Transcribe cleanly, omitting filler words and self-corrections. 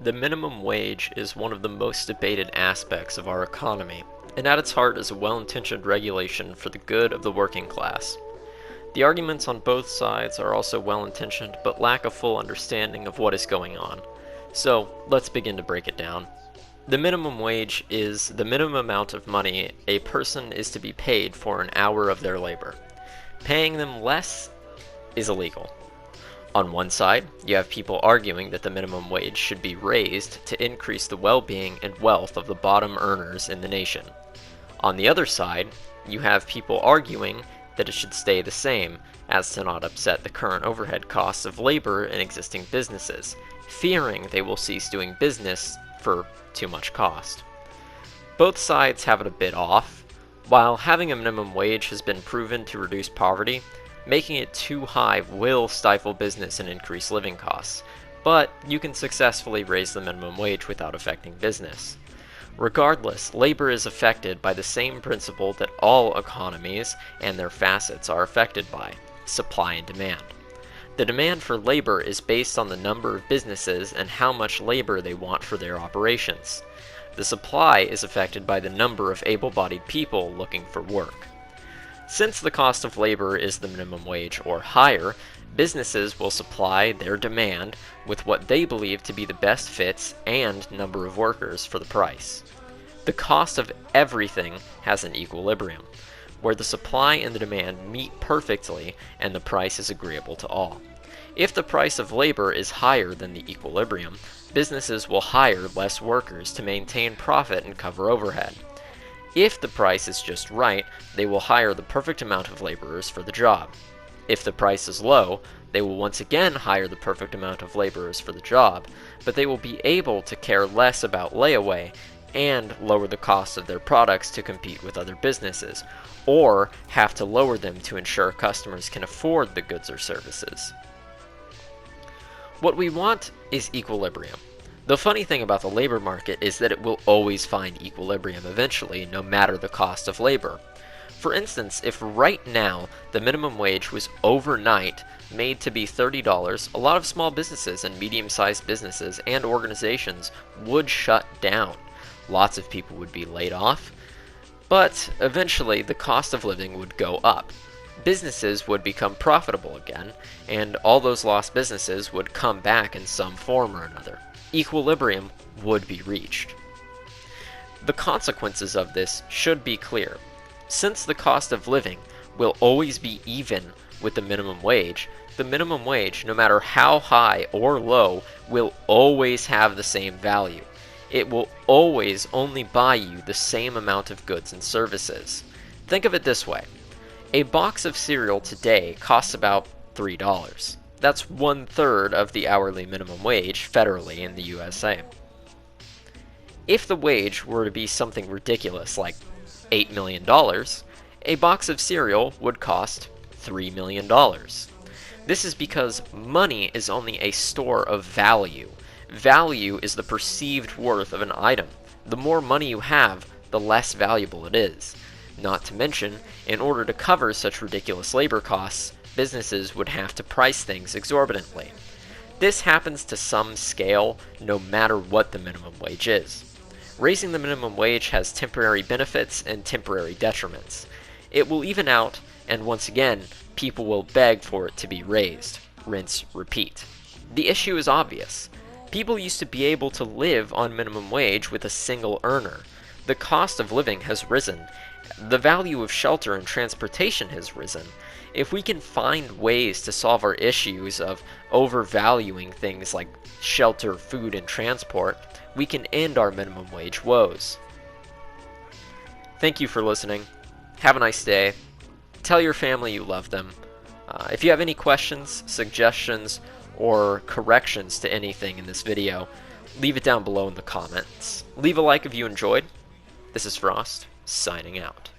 The minimum wage is one of the most debated aspects of our economy, and at its heart is a well-intentioned regulation for the good of the working class. The arguments on both sides are also well-intentioned but lack a full understanding of what is going on. So, let's begin to break it down. The minimum wage is the minimum amount of money a person is to be paid for an hour of their labor. Paying them less is illegal. On one side, you have people arguing that the minimum wage should be raised to increase the well-being and wealth of the bottom earners in the nation. On the other side, you have people arguing that it should stay the same, as to not upset the current overhead costs of labor in existing businesses, fearing they will cease doing business for too much cost. Both sides have it a bit off. While having a minimum wage has been proven to reduce poverty, making it too high will stifle business and increase living costs, but you can successfully raise the minimum wage without affecting business. Regardless, labor is affected by the same principle that all economies and their facets are affected by: supply and demand. The demand for labor is based on the number of businesses and how much labor they want for their operations. The supply is affected by the number of able-bodied people looking for work. Since the cost of labor is the minimum wage or higher, businesses will supply their demand with what they believe to be the best fits and number of workers for the price. The cost of everything has an equilibrium, where the supply and the demand meet perfectly and the price is agreeable to all. If the price of labor is higher than the equilibrium, businesses will hire less workers to maintain profit and cover overhead. If the price is just right, they will hire the perfect amount of laborers for the job. If the price is low, they will once again hire the perfect amount of laborers for the job, but they will be able to care less about layaway and lower the cost of their products to compete with other businesses, or have to lower them to ensure customers can afford the goods or services. What we want is equilibrium. The funny thing about the labor market is that it will always find equilibrium eventually, no matter the cost of labor. For instance, if right now the minimum wage was overnight made to be $30, a lot of small businesses and medium-sized businesses and organizations would shut down. Lots of people would be laid off, but eventually the cost of living would go up. Businesses would become profitable again, and all those lost businesses would come back in some form or another. Equilibrium would be reached. The consequences of this should be clear. Since the cost of living will always be even with the minimum wage, no matter how high or low, will always have the same value. It will always only buy you the same amount of goods and services. Think of it this way. A box of cereal today costs about $3. That's 1/3 of the hourly minimum wage federally in the USA. If the wage were to be something ridiculous like $8 million, a box of cereal would cost $3 million. This is because money is only a store of value. Value is the perceived worth of an item. The more money you have, the less valuable it is. Not to mention, in order to cover such ridiculous labor costs, businesses would have to price things exorbitantly. This happens to some scale, no matter what the minimum wage is. Raising the minimum wage has temporary benefits and temporary detriments. It will even out, and once again, people will beg for it to be raised. Rinse, repeat. The issue is obvious. People used to be able to live on minimum wage with a single earner. The cost of living has risen. The value of shelter and transportation has risen. If we can find ways to solve our issues of overvaluing things like shelter, food, and transport, we can end our minimum wage woes. Thank you for listening. Have a nice day. Tell your family you love them. If you have any questions, suggestions, or corrections to anything in this video, leave it down below in the comments. Leave a like if you enjoyed. This is Frost, signing out.